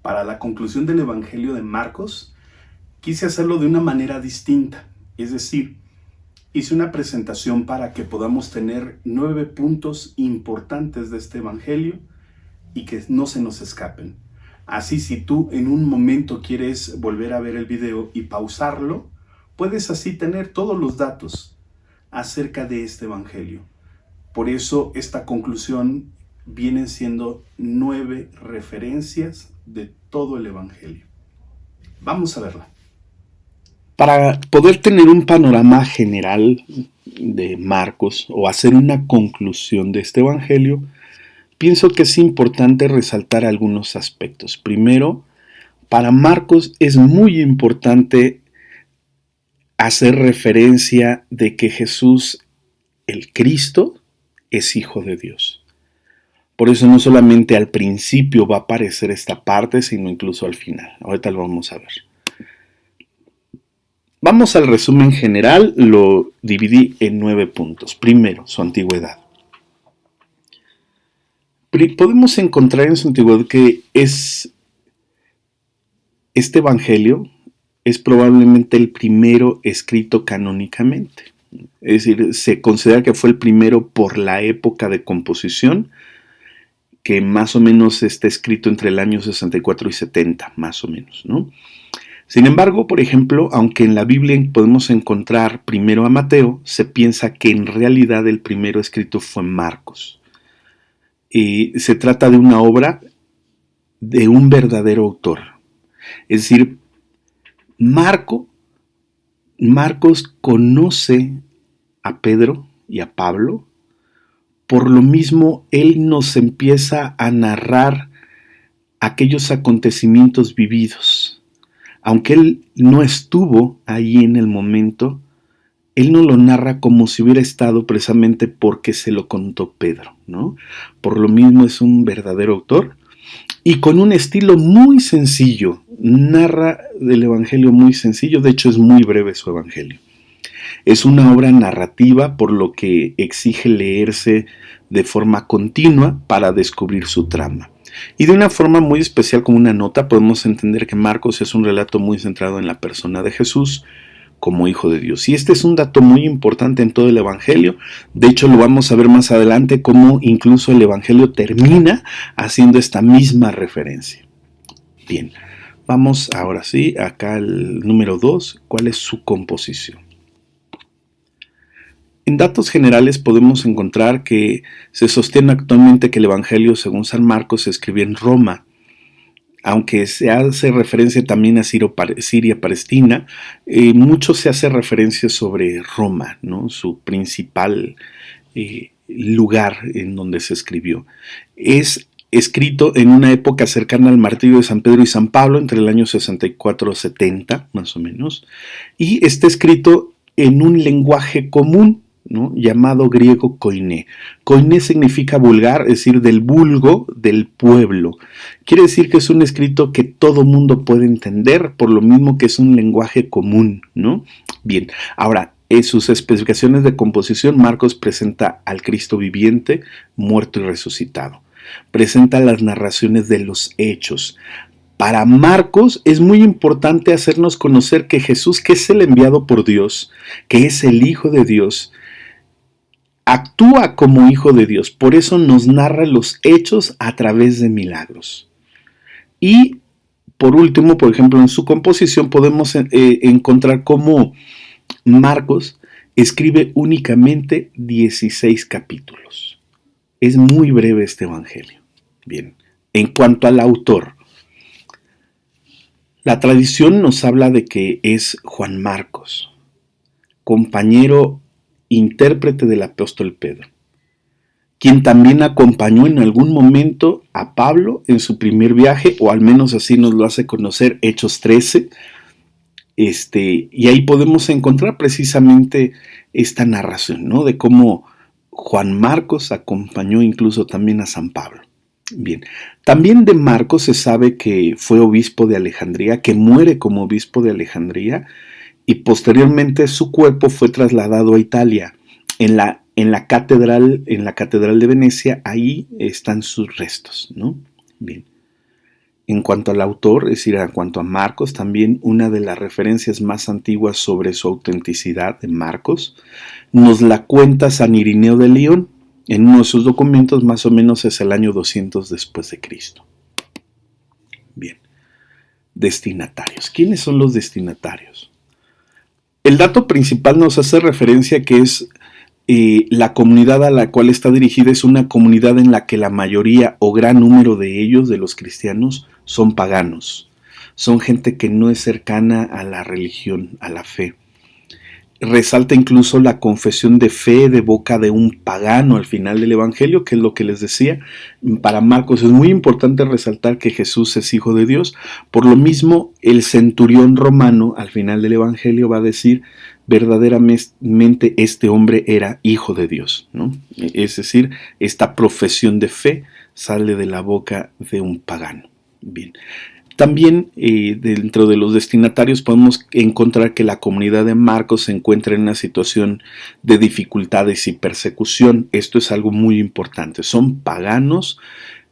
Para la conclusión del Evangelio de Marcos, quise hacerlo de una manera distinta, es decir, hice una presentación para que podamos tener 9 puntos importantes de este Evangelio y que no se nos escapen. Así, si tú en un momento quieres volver a ver el video y pausarlo, puedes así tener todos los datos acerca de este Evangelio. Por eso esta conclusión vienen siendo 9 referencias de todo el Evangelio. Vamos a verla. Para poder tener un panorama general de Marcos o hacer una conclusión de este Evangelio, pienso que es importante resaltar algunos aspectos. Primero, para Marcos es muy importante hacer referencia de que Jesús, el Cristo, es Hijo de Dios. Por eso no solamente al principio va a aparecer esta parte, sino incluso al final. Ahorita lo vamos a ver. Vamos al resumen general, lo dividí en 9 puntos. Primero, su antigüedad. Podemos encontrar en su antigüedad que este Evangelio es probablemente el primero escrito canónicamente. Es decir, se considera que fue el primero por la época de composición, que más o menos está escrito entre el año 64 y 70, más o menos, ¿no? Sin embargo, por ejemplo, aunque en la Biblia podemos encontrar primero a Mateo, se piensa que en realidad el primero escrito fue Marcos. Se trata de una obra de un verdadero autor. Es decir, Marcos conoce a Pedro y a Pablo, por lo mismo él nos empieza a narrar aquellos acontecimientos vividos. Aunque él no estuvo ahí en el momento, él no lo narra como si hubiera estado precisamente porque se lo contó Pedro, ¿no? Por lo mismo es un verdadero autor y con un estilo muy sencillo, narra del Evangelio muy sencillo, de hecho es muy breve su Evangelio. Es una obra narrativa, por lo que exige leerse de forma continua para descubrir su trama. Y de una forma muy especial, como una nota, podemos entender que Marcos es un relato muy centrado en la persona de Jesús como Hijo de Dios. Y este es un dato muy importante en todo el Evangelio. De hecho, lo vamos a ver más adelante, cómo incluso el Evangelio termina haciendo esta misma referencia. Bien, vamos ahora sí, acá al número 2, ¿cuál es su composición? En datos generales podemos encontrar que se sostiene actualmente que el Evangelio según San Marcos se escribió en Roma, aunque se hace referencia también a Siria Palestina, mucho se hace referencia sobre Roma, ¿no? Su principal lugar en donde se escribió. Es escrito en una época cercana al martirio de San Pedro y San Pablo, entre el año 64-70, más o menos, y está escrito en un lenguaje común, ¿no? Llamado griego koiné. Koiné significa vulgar, es decir, del vulgo, del pueblo. Quiere decir que es un escrito que todo mundo puede entender, por lo mismo que es un lenguaje común, ¿no? Bien, ahora, en sus especificaciones de composición, Marcos presenta al Cristo viviente, muerto y resucitado. Presenta las narraciones de los hechos. Para Marcos es muy importante hacernos conocer que Jesús, que es el enviado por Dios, que es el Hijo de Dios, actúa como Hijo de Dios, por eso nos narra los hechos a través de milagros. Y por último, por ejemplo, en su composición podemos encontrar cómo Marcos escribe únicamente 16 capítulos. Es muy breve este Evangelio. Bien, en cuanto al autor, la tradición nos habla de que es Juan Marcos, compañero intérprete del apóstol Pedro, quien también acompañó en algún momento a Pablo en su primer viaje, o al menos así nos lo hace conocer Hechos 13, y ahí podemos encontrar precisamente esta narración, ¿no? De cómo Juan Marcos acompañó incluso también a San Pablo. Bien, también de Marcos se sabe que fue obispo de Alejandría, que muere como obispo de Alejandría, y posteriormente su cuerpo fue trasladado a Italia. En la catedral de Venecia, ahí están sus restos, ¿no? Bien. En cuanto al autor, es decir, en cuanto a Marcos, también una de las referencias más antiguas sobre su autenticidad de Marcos, nos la cuenta San Irineo de León. En uno de sus documentos más o menos es el año 200 después de Cristo. Bien, destinatarios. ¿Quiénes son los destinatarios? El dato principal nos hace referencia que es la comunidad a la cual está dirigida es una comunidad en la que la mayoría o gran número de ellos, de los cristianos, son paganos. Son gente que no es cercana a la religión, a la fe. Resalta incluso la confesión de fe de boca de un pagano al final del Evangelio, que es lo que les decía. Para Marcos es muy importante resaltar que Jesús es hijo de Dios. Por lo mismo, el centurión romano al final del Evangelio va a decir verdaderamente este hombre era hijo de Dios, ¿no? Es decir, esta profesión de fe sale de la boca de un pagano. Bien. También dentro de los destinatarios podemos encontrar que la comunidad de Marcos se encuentra en una situación de dificultades y persecución. Esto es algo muy importante. Son paganos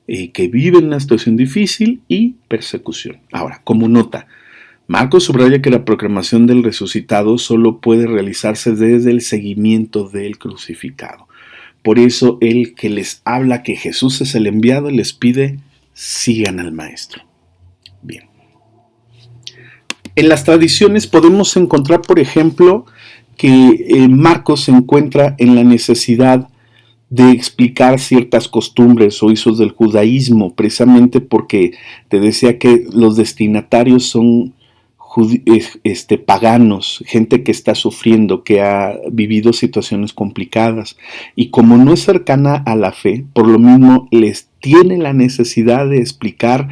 que viven una situación difícil y persecución. Ahora, como nota, Marcos subraya que la proclamación del resucitado solo puede realizarse desde el seguimiento del crucificado. Por eso el que les habla que Jesús es el enviado les pide sigan al Maestro. Bien. En las tradiciones podemos encontrar, por ejemplo, que Marcos se encuentra en la necesidad de explicar ciertas costumbres o usos del judaísmo, precisamente porque te decía que los destinatarios son paganos, gente que está sufriendo, que ha vivido situaciones complicadas y como no es cercana a la fe, por lo mismo les tiene la necesidad de explicar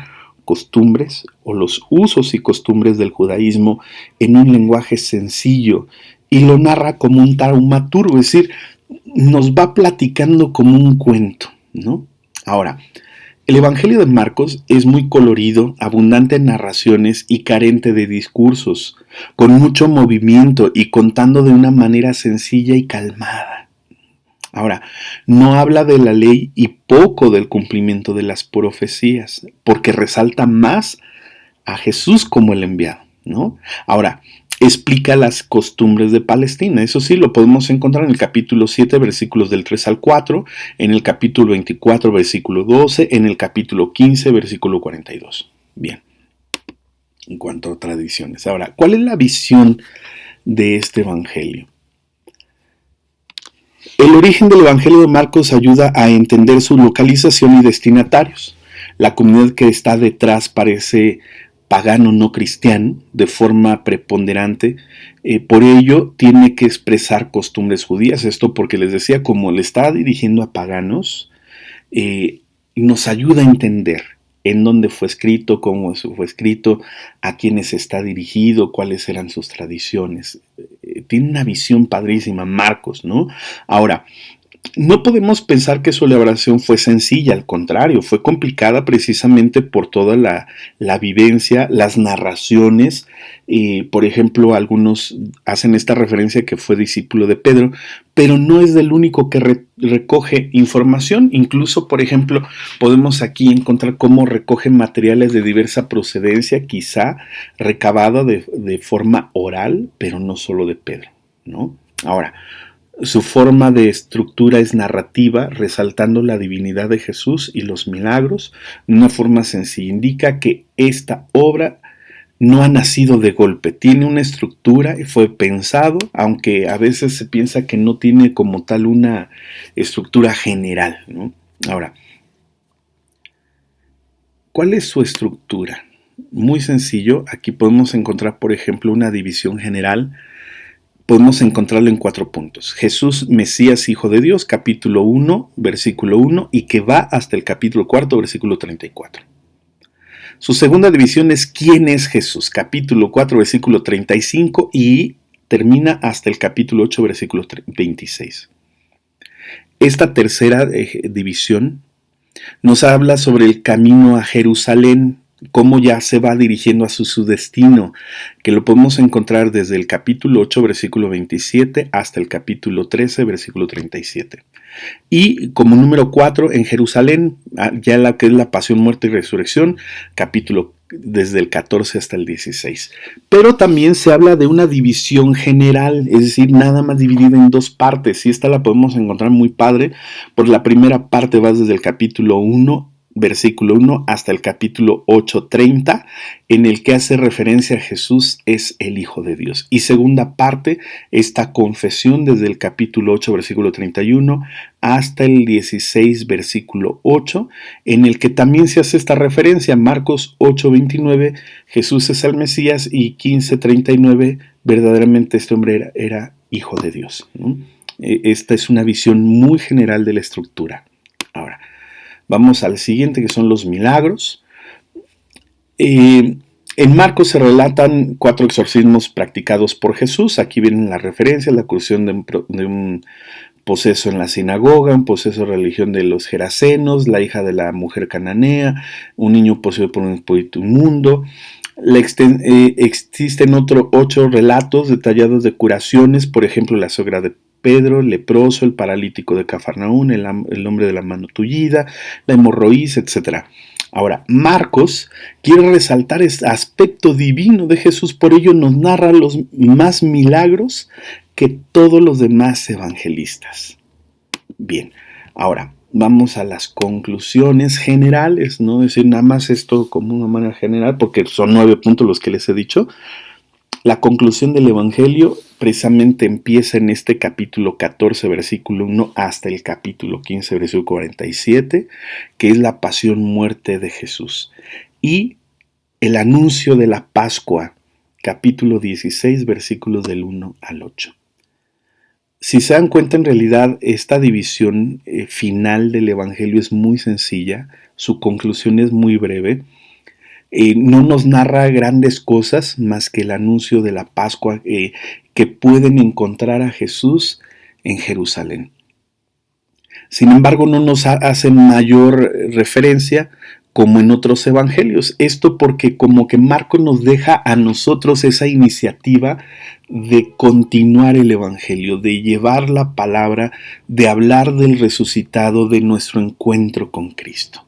costumbres o los usos y costumbres del judaísmo en un lenguaje sencillo y lo narra como un taumaturgo, es decir, nos va platicando como un cuento, ¿no? Ahora, el Evangelio de Marcos es muy colorido, abundante en narraciones y carente de discursos, con mucho movimiento y contando de una manera sencilla y calmada. Ahora, no habla de la ley y poco del cumplimiento de las profecías, porque resalta más a Jesús como el enviado, ¿no? Ahora, explica las costumbres de Palestina. Eso sí, lo podemos encontrar en el capítulo 7, versículos del 3 al 4, en el capítulo 24, versículo 12, en el capítulo 15, versículo 42. Bien, en cuanto a tradiciones. Ahora, ¿cuál es la visión de este evangelio? El origen del Evangelio de Marcos ayuda a entender su localización y destinatarios. La comunidad que está detrás parece pagano no cristiano de forma preponderante, por ello tiene que expresar costumbres judías. Esto porque les decía, como le está dirigiendo a paganos, nos ayuda a entender en dónde fue escrito, cómo fue escrito, a quiénes está dirigido, cuáles eran sus tradiciones. Tiene una visión padrísima, Marcos, ¿no? Ahora, no podemos pensar que su elaboración fue sencilla, al contrario, fue complicada precisamente por toda la vivencia, las narraciones. Por ejemplo, algunos hacen esta referencia que fue discípulo de Pedro, pero no es del único que recoge información. Incluso, por ejemplo, podemos aquí encontrar cómo recoge materiales de diversa procedencia, quizá recabado de forma oral, pero no solo de Pedro, ¿no? Ahora, su forma de estructura es narrativa, resaltando la divinidad de Jesús y los milagros de una forma sencilla. Indica que esta obra no ha nacido de golpe, tiene una estructura y fue pensado, aunque a veces se piensa que no tiene como tal una estructura general, ¿no? Ahora, ¿cuál es su estructura? Muy sencillo, aquí podemos encontrar, por ejemplo, una división general. Podemos encontrarlo en 4 puntos. Jesús, Mesías, Hijo de Dios, capítulo 1, versículo 1, y que va hasta el capítulo 4, versículo 34. Su segunda división es ¿quién es Jesús? Capítulo 4, versículo 35, y termina hasta el capítulo 8, versículo 26. Esta tercera división nos habla sobre el camino a Jerusalén, cómo ya se va dirigiendo a su destino, que lo podemos encontrar desde el capítulo 8, versículo 27, hasta el capítulo 13, versículo 37. Y como número 4, en Jerusalén, ya la que es la pasión, muerte y resurrección, capítulo desde el 14 hasta el 16. Pero también se habla de una división general, es decir, nada más dividida en dos partes, y esta la podemos encontrar muy padre, porque la primera parte va desde el capítulo 1, versículo 1 hasta el capítulo 8:30, en el que hace referencia a Jesús es el Hijo de Dios. Y segunda parte, esta confesión desde el capítulo 8, versículo 31 hasta el 16, versículo 8, en el que también se hace esta referencia. Marcos 8:29, Jesús es el Mesías, y 15:39, verdaderamente este hombre era Hijo de Dios, ¿no? Esta es una visión muy general de la estructura. Ahora, vamos al siguiente, que son los milagros. En Marcos se relatan 4 exorcismos practicados por Jesús. Aquí vienen las referencias: la curación de un poseso en la sinagoga, un poseso de religión de los gerasenos, la hija de la mujer cananea, un niño poseído por un espíritu inmundo. Existen 8 relatos detallados de curaciones, por ejemplo, la suegra de Pedro, el leproso, el paralítico de Cafarnaún, el hombre de la mano tullida, la hemorroíz, etc. Ahora, Marcos quiere resaltar este aspecto divino de Jesús, por ello nos narra los más milagros que todos los demás evangelistas. Bien, ahora vamos a las conclusiones generales, no decir nada más esto como una manera general, porque son 9 puntos los que les he dicho. La conclusión del Evangelio precisamente empieza en este capítulo 14, versículo 1, hasta el capítulo 15, versículo 47, que es la pasión, muerte de Jesús. Y el anuncio de la Pascua, capítulo 16, versículos del 1 al 8. Si se dan cuenta, en realidad esta división final del Evangelio es muy sencilla, su conclusión es muy breve. No nos narra grandes cosas más que el anuncio de la Pascua, que pueden encontrar a Jesús en Jerusalén. Sin embargo, no nos hace mayor referencia como en otros evangelios. Esto porque como que Marcos nos deja a nosotros esa iniciativa de continuar el evangelio, de llevar la palabra, de hablar del resucitado, de nuestro encuentro con Cristo.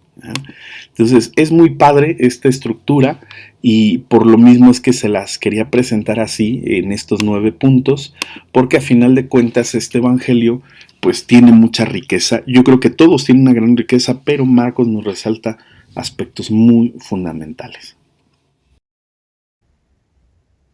Entonces es muy padre esta estructura, y por lo mismo es que se las quería presentar así en estos 9 puntos, porque a final de cuentas este evangelio pues tiene mucha riqueza. Yo creo que todos tienen una gran riqueza, pero Marcos nos resalta aspectos muy fundamentales.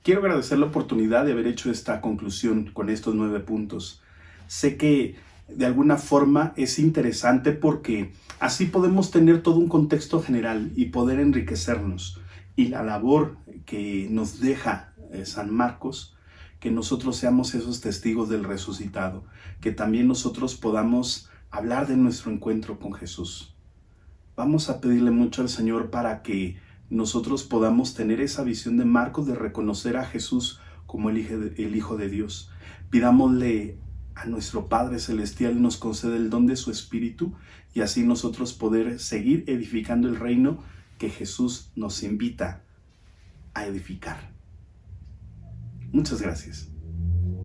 Quiero agradecer la oportunidad de haber hecho esta conclusión con estos 9 puntos. Sé que de alguna forma es interesante porque así podemos tener todo un contexto general y poder enriquecernos. Y la labor que nos deja San Marcos, que nosotros seamos esos testigos del resucitado, que también nosotros podamos hablar de nuestro encuentro con Jesús. Vamos a pedirle mucho al Señor para que nosotros podamos tener esa visión de Marcos, de reconocer a Jesús como el Hijo de Dios. Pidámosle a nuestro Padre Celestial nos concede el don de su Espíritu, y así nosotros poder seguir edificando el reino que Jesús nos invita a edificar. Muchas gracias.